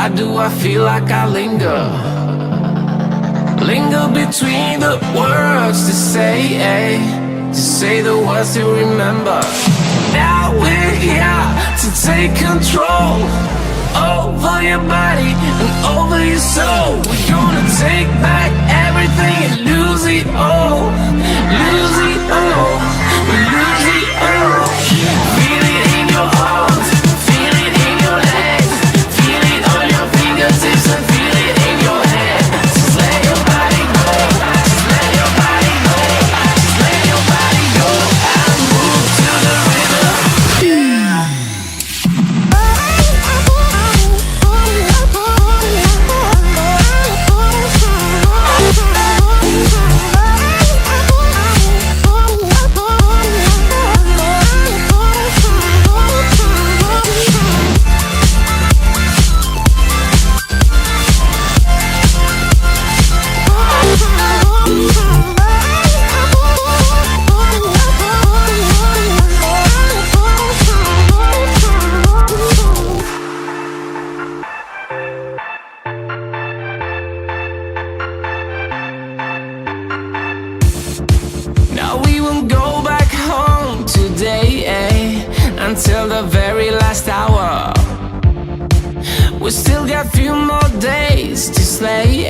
Why do I feel like I linger? Linger between the words to say the words to remember. Now we're here to take control over your body and over your soul. We're gonna take back everything and lose it all. Lose it all. We lose it all. Feel it in your arms, feel it in your legs, feel it on your fingertips and feel it in your head. Just let your body go, just let your body go, just let your body go and move to the rhythm. Now we won't go back home today, until the very last hour. We still got few more days to slay,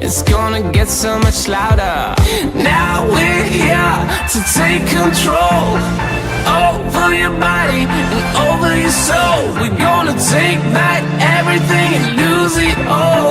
it's gonna get so much louder. Now we're here to take control over your body and over your soul. We're gonna take back everything and lose it all.